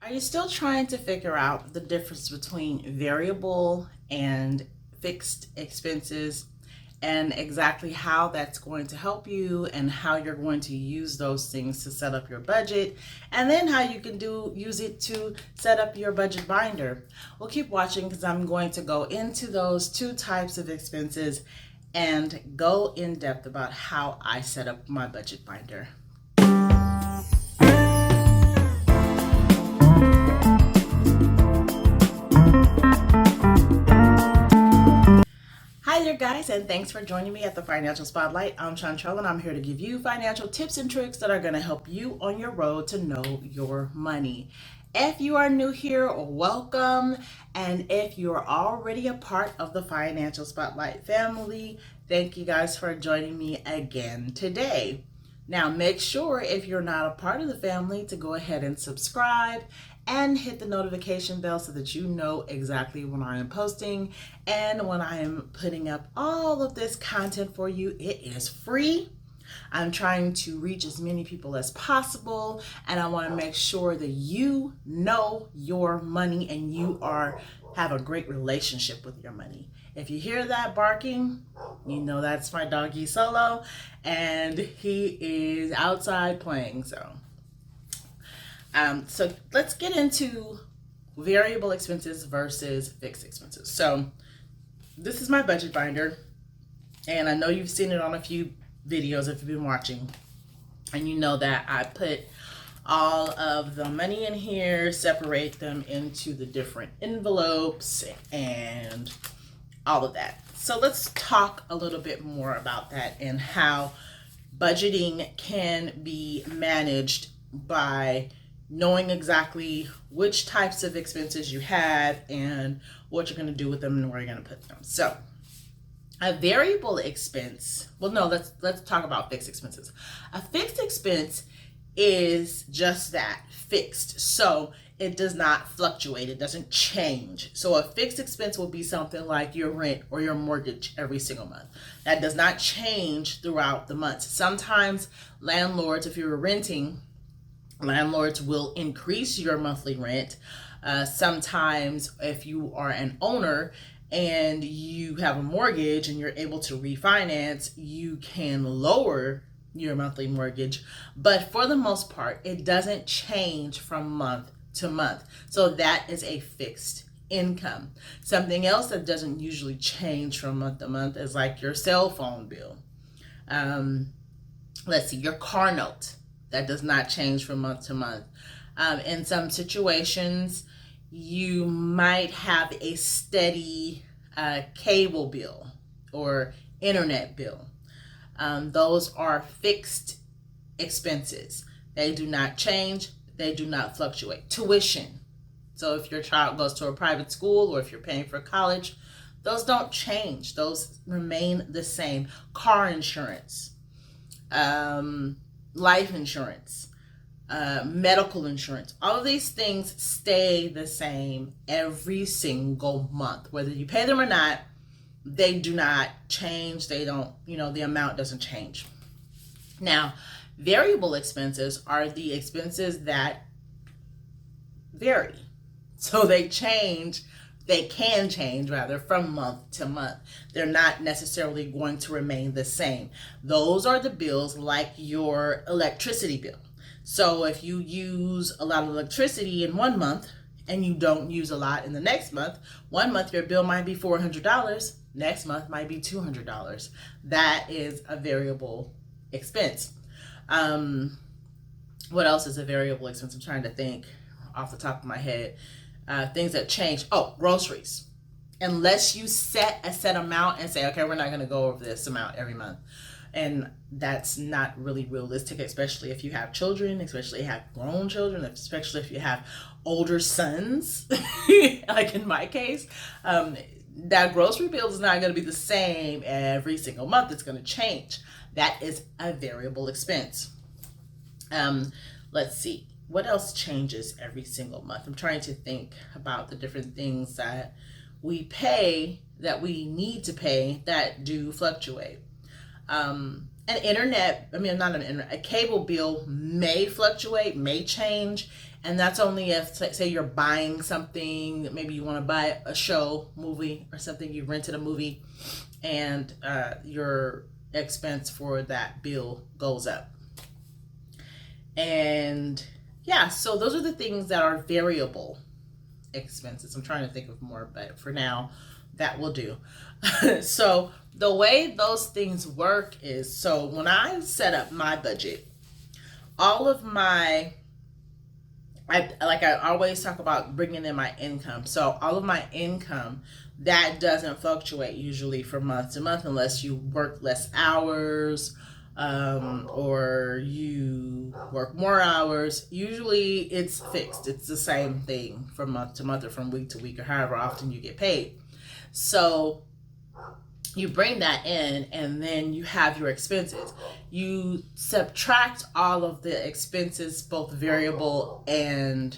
Are you still trying to figure out the difference between variable and fixed expenses and exactly how that's going to help you and how you're going to use those things to set up your budget, and then how you can use it to set up your budget binder? Well, keep watching because I'm going to go into those two types of expenses and go in depth about how I set up my budget binder. Hi there guys, and thanks for joining me at the Financial Spotlight. I'm Chantrell and I'm here to give you financial tips and tricks that are going to help you on your road to know your money. If you are new here, welcome. And if you are already a part of the Financial Spotlight family, thank you guys for joining me again today. Now make sure if you're not a part of the family to go ahead and subscribe and hit the notification bell so that you know exactly when I am posting and when I am putting up all of this content for you. It is free. I'm trying to reach as many people as possible, and I want to make sure that you know your money and you have a great relationship with your money. If you hear that barking, you know that's my doggy Solo, and he is outside playing. So let's get into variable expenses versus fixed expenses. So this is my budget binder, and I know you've seen it on a few videos if you've been watching, and you know that I put all of the money in here, separate them into the different envelopes and all of that. So let's talk a little bit more about that and how budgeting can be managed by knowing exactly which types of expenses you have and what you're going to do with them and where you're going to put them. So a variable expense, let's talk about fixed expenses. A fixed expense is just that, fixed. So it does not fluctuate. It doesn't change. So a fixed expense will be something like your rent or your mortgage every single month. That does not change throughout the months. Sometimes landlords, if you're renting, landlords will increase your monthly rent. Sometimes if you are an owner and you have a mortgage and you're able to refinance, you can lower your monthly mortgage. But for the most part, it doesn't change from month to month. So that is a fixed income. Something else that doesn't usually change from month to month is like your cell phone bill. Your car note. That does not change from month to month. In some situations, you might have a steady cable bill or internet bill. Those are fixed expenses. They do not change. They do not fluctuate. Tuition. So if your child goes to a private school or if you're paying for college, those don't change. Those remain the same. Car insurance. Life insurance, medical insurance, all of these things stay the same every single month. Whether you pay them or not, they do not change. They don't, the amount doesn't change. Now, variable expenses are the expenses that vary. So they can change from month to month. They're not necessarily going to remain the same. Those are the bills like your electricity bill. So if you use a lot of electricity in one month and you don't use a lot in the next month, one month your bill might be $400, next month might be $200. That is a variable expense. What else is a variable expense? I'm trying to think off the top of my head. Things that change. Groceries. Unless you set a set amount and say, okay, we're not going to go over this amount every month. And that's not really realistic, especially if you have children, especially if you have grown children, especially if you have older sons, like in my case. That grocery bill is not going to be the same every single month. It's going to change. That is a variable expense. Let's see. What else changes every single month? I'm trying to think about the different things that we pay, that we need to pay, that do fluctuate. A cable bill may fluctuate, may change, And that's only if, say you're buying something, maybe you want to buy a show, movie, or something, you rented a movie, and your expense for that bill goes up. And yeah, so those are the things that are variable expenses. I'm trying to think of more, but for now, that will do. So the way those things work is, so when I set up my budget, all of my, I always talk about bringing in my income. So all of my income, that doesn't fluctuate usually from month to month unless you work less hours, or you work more hours. Usually it's fixed. It's the same thing from month to month or from week to week or however often you get paid. So you bring that in, and then you have your expenses. You subtract all of the expenses, both variable and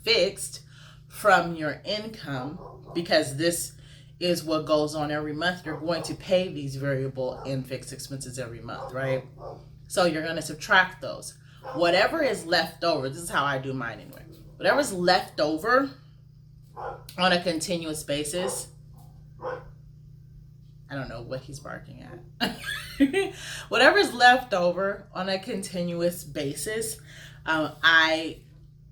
fixed, from your income, because this is what goes on every month. You're going to pay these variable and fixed expenses every month, right? So you're going to subtract those. Whatever is left over, this is how I do mine anyway. Whatever's left over on a continuous basis, I don't know what he's barking at. Whatever's left over on a continuous basis, I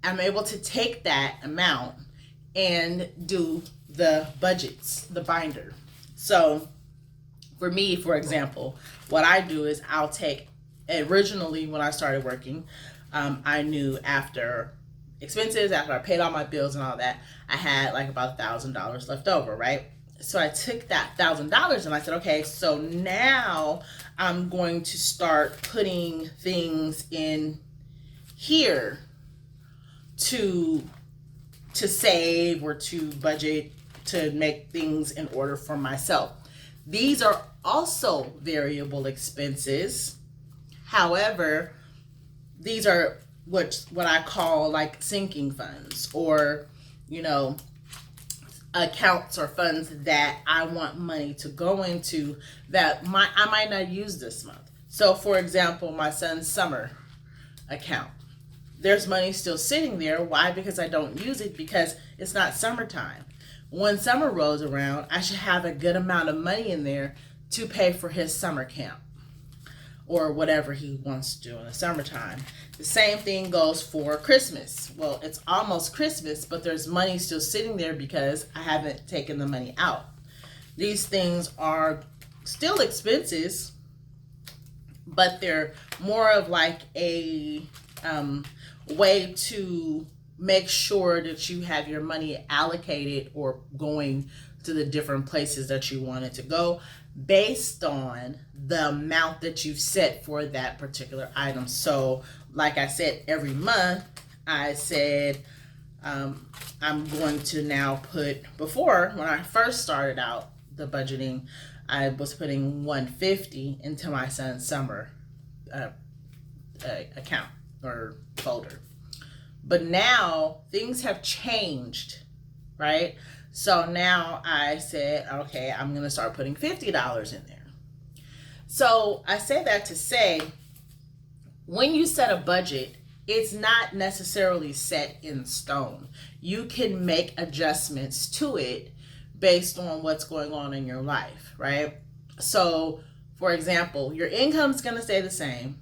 am able to take that amount and do the budgets, the binder. So for me, for example, what I do is I'll take, originally when I started working, I knew after expenses, after I paid all my bills and all that, I had like about $1,000 left over, right? So I took that $1,000 and I said, okay, so now I'm going to start putting things in here to save or to budget, to make things in order for myself. These are also variable expenses. However, these are what I call like sinking funds, or, you know, accounts or funds that I want money to go into that I might not use this month. So for example, my son's summer account, there's money still sitting there. Why? Because I don't use it, because it's not summertime. When summer rolls around, I should have a good amount of money in there to pay for his summer camp or whatever he wants to do in the summertime. The same thing goes for Christmas. Well, it's almost Christmas, but there's money still sitting there because I haven't taken the money out. These things are still expenses, but they're more of like a way to make sure that you have your money allocated or going to the different places that you want it to go based on the amount that you've set for that particular item. So like I said, every month I said I'm going to now put, before when I first started out the budgeting, I was putting $150 into my son's summer account or folder. But now things have changed, right? So now I said, okay, I'm going to start putting $50 in there. So I say that to say, when you set a budget, it's not necessarily set in stone. You can make adjustments to it based on what's going on in your life, right? So for example, your income's going to stay the same.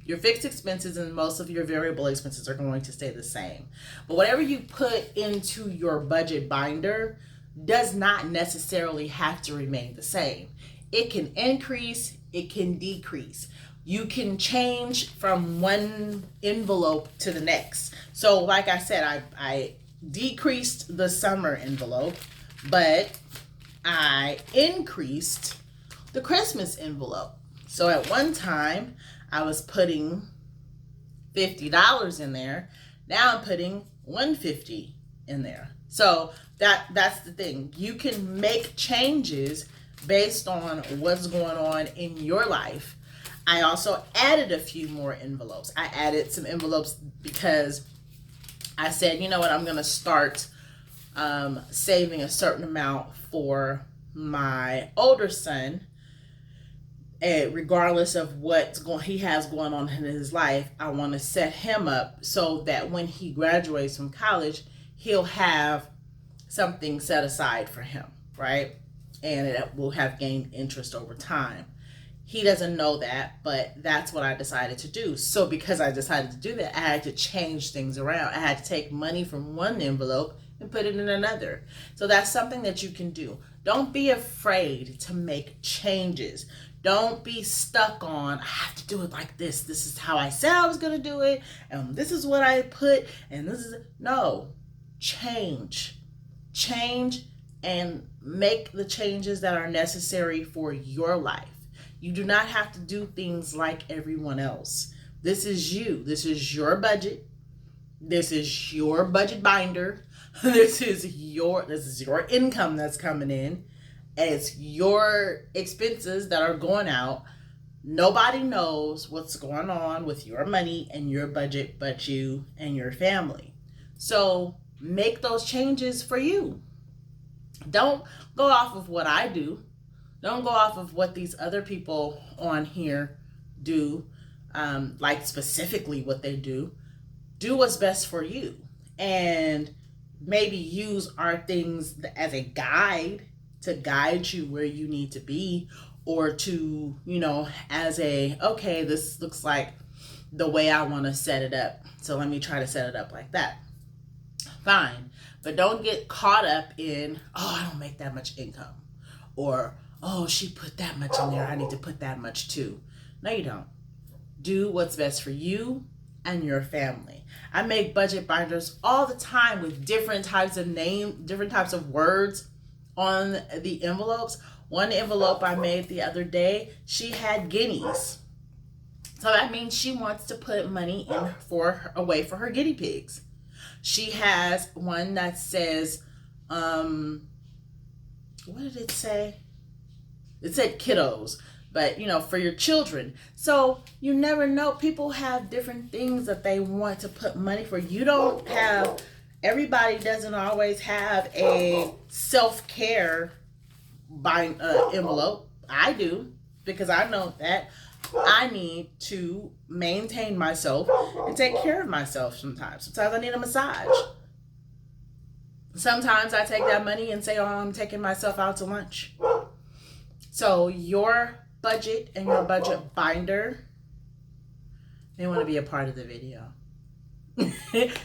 Your fixed expenses and most of your variable expenses are going to stay the same. But whatever you put into your budget binder does not necessarily have to remain the same. It can increase, it can decrease. You can change from one envelope to the next. So like I said, I decreased the summer envelope, but I increased the Christmas envelope. So at one time, I was putting $50 in there. Now I'm putting $150 in there. So that's the thing. You can make changes based on what's going on in your life. I also added a few more envelopes. I added some envelopes because I said, you know what, I'm going to start saving a certain amount for my older son. regardless of he has going on in his life, I want to set him up so that when he graduates from college, he'll have something set aside for him, right? And it will have gained interest over time. He doesn't know that, but that's what I decided to do. So because I decided to do that, I had to change things around. I had to take money from one envelope and put it in another. So that's something that you can do. Don't be afraid to make changes. Don't be stuck on, I have to do it like this. This is how I said I was going to do it. And this is what I put. And this is, no, change. Change and make the changes that are necessary for your life. You do not have to do things like everyone else. This is you. This is your budget. This is your budget binder. This is your income that's coming in. And it's your expenses that are going out. Nobody knows what's going on with your money and your budget but you and your family. So make those changes for you. Don't go off of what I do. Don't go off of what these other people on here do, like specifically what they do. Do what's best for you. And maybe use our things as a guide to guide you where you need to be, or to, as okay, this looks like the way I want to set it up. So let me try to set it up like that. Fine. But don't get caught up in, I don't make that much income. Or, she put that much in there, I need to put that much too. No, you don't. Do what's best for you and your family. I make budget binders all the time with different types of words on the envelopes. One envelope I made the other day, she had guineas. So that means she wants to put money in away for her guinea pigs. She has one that says, what did it say? It said kiddos, but for your children. So you never know. People have different things that they want to put money for. Everybody doesn't always have a self-care envelope. I do, because I know that I need to maintain myself and take care of myself sometimes. Sometimes I need a massage. Sometimes I take that money and say, I'm taking myself out to lunch. So your budget and your budget binder, they want to be a part of the video.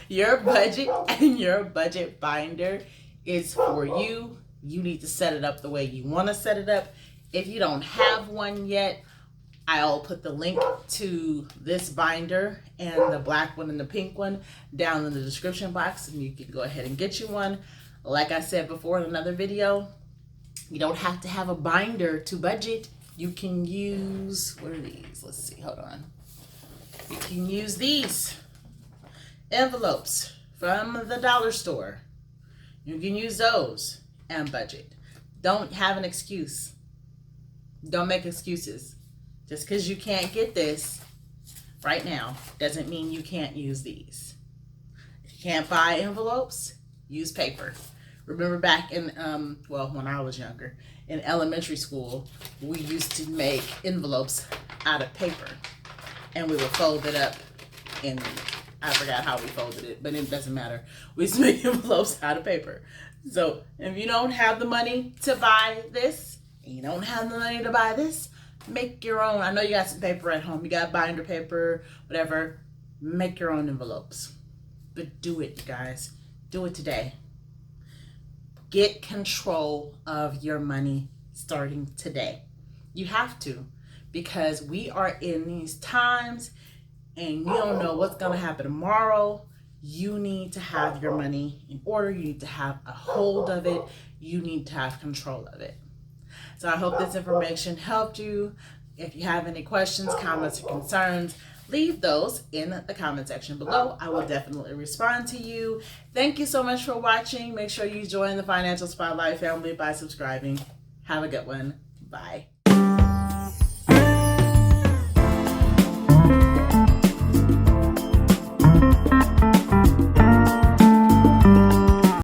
Your budget and your budget binder is for you. You need to set it up the way you want to set it up. If you don't have one yet, I'll put the link to this binder and the black one and the pink one down in the description box, and you can go ahead and get you one. Like I said before in another video, you don't have to have a binder to budget. You can use, what are these? Let's see, hold on. You can use these envelopes from the dollar store. You can use those and budget. Don't have an excuse. Don't make excuses. Just because you can't get this right now doesn't mean you can't use these. If you can't buy envelopes, use paper. Remember back in, when I was younger, in elementary school, we used to make envelopes out of paper. And we would fold it up in, I forgot how we folded it, but it doesn't matter. We used to make envelopes out of paper. So if you don't have the money to buy this, and you don't have the money to buy this, make your own. I know you got some paper at home. You got binder paper, whatever. Make your own envelopes. But do it, you guys. Do it today. Get control of your money starting today. You have to, because we are in these times and you don't know what's going to happen tomorrow. You need to have your money in order. You need to have a hold of it. You need to have control of it. So I hope this information helped you. If you have any questions, comments, or concerns, leave those in the comment section below. I will definitely respond to you. Thank you so much for watching. Make sure you join the Financial Spotlight family by subscribing. Have a good one. Bye.